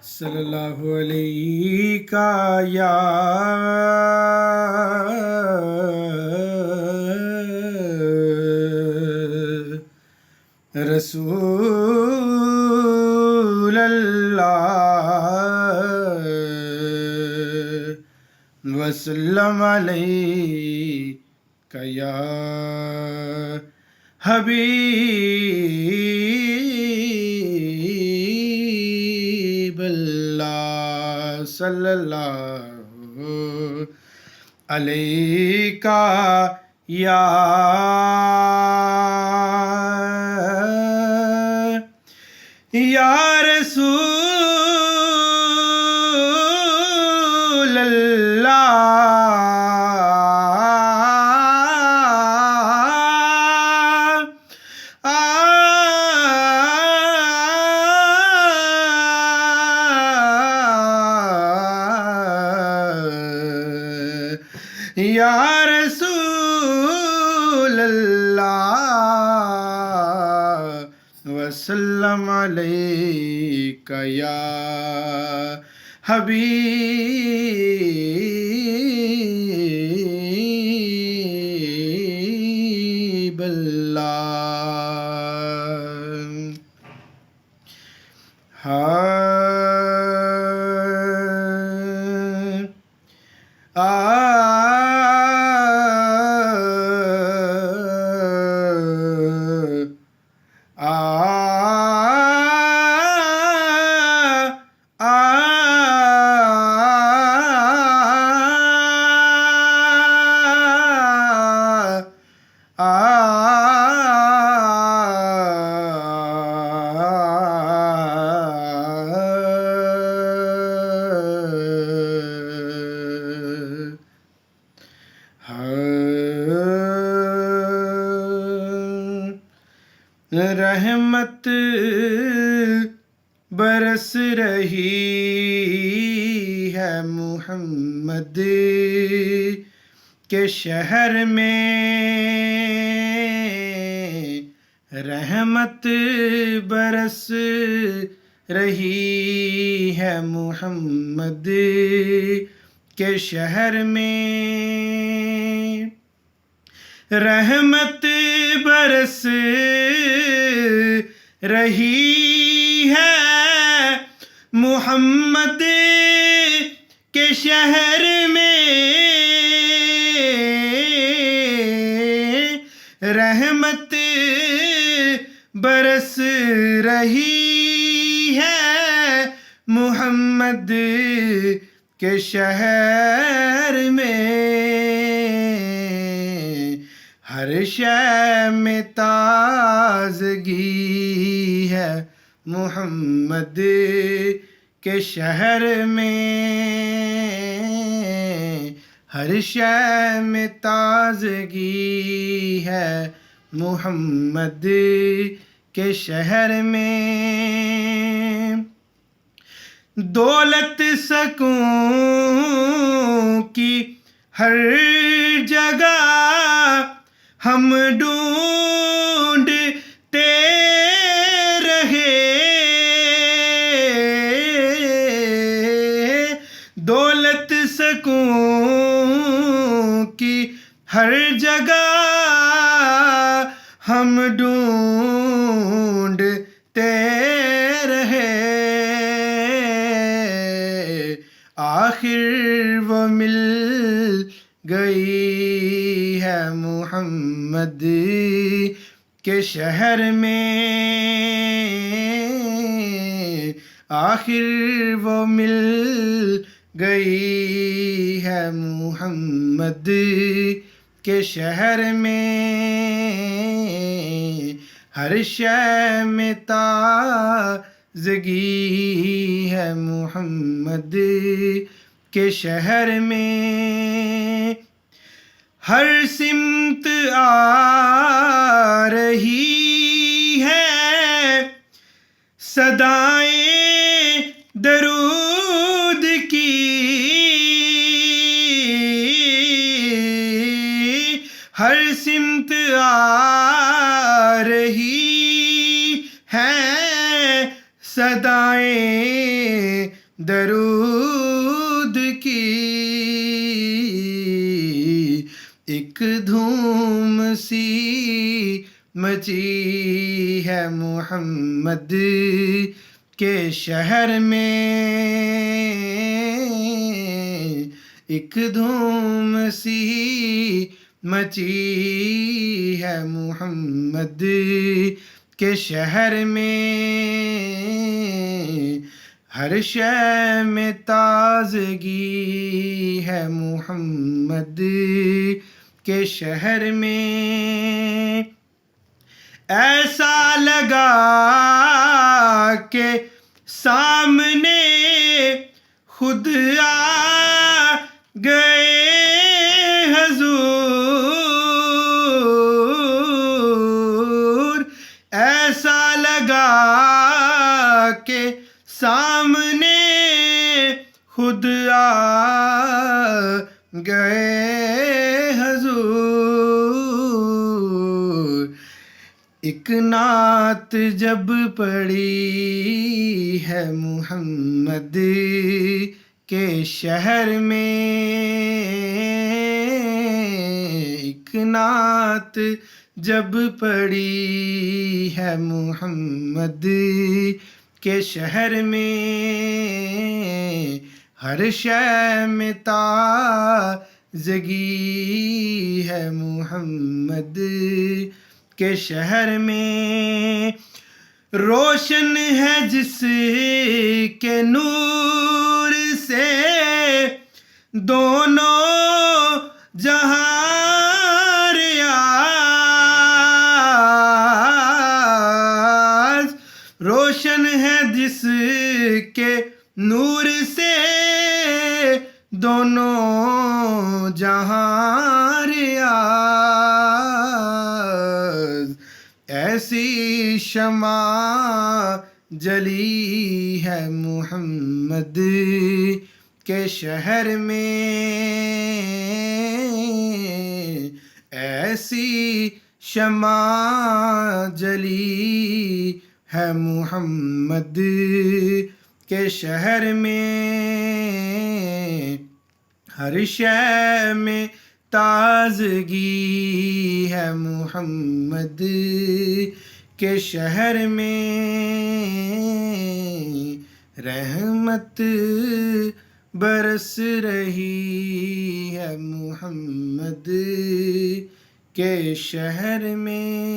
صلی اللہ علیہ یا رسول اللہ وسلم علیہ یا حبیب اللہ صلی اللہ علیہ یا رسول اللہ یا رسول اللہ وسلم علیک یا حبیب رحمت برس رہی ہے محمد کے شہر میں، رحمت برس رہی ہے محمد کے شہر میں، رحمت برس رہی ہے محمد کے شہر میں، رحمت برس رہی ہے محمد کے شہر میں، ہر شے میں تازگی ہے محمد کے شہر میں، ہر شے میں تازگی ہے محمد کے شہر میں، دولت سکون کی ہر جگہ ہم ڈھونڈتے رہے، دولت سکون کی ہر جگہ ہم ڈھونڈتے رہے، آخر وہ مل گئی ہے محمد کے شہر میں، آخر وہ مل گئی ہے محمد کے شہر میں، ہر شے میں تازگی ہے محمد کے شہر میں، ہر سمت آ رہی ہے صدائیں درود کی، ہر سمت آ رہی ہیں صدائیں درود کی ایک دھوم سی مچی ہے محمد کے شہر میں، ایک دھوم سی مچی ہے محمد کے شہر میں، ہر شے میں تازگی ہے محمد کے شہر میں، ایسا لگا کہ سامنے خود آ گئے حضور، ایسا لگا کہ سامنے خود آ گئے حضور، ایک نعت جب پڑھی ہے محمد کے شہر میں، ایک نعت جب پڑھی ہے محمد کے شہر میں، ہر شے میں تازگی ہے محمد کے شہر میں، روشن ہے جس کے نور سے دونوں جہاں ریاض، روشن ہے جس کے نور سے دونوں جہاں ریاض، ایسی شمع جلی ہے محمد کے شہر میں، ایسی شمع جلی ہے محمد کے شہر میں، ہر شے میں تازگی ہے محمد کے شہر میں، رحمت برس رہی ہے محمد کے شہر میں۔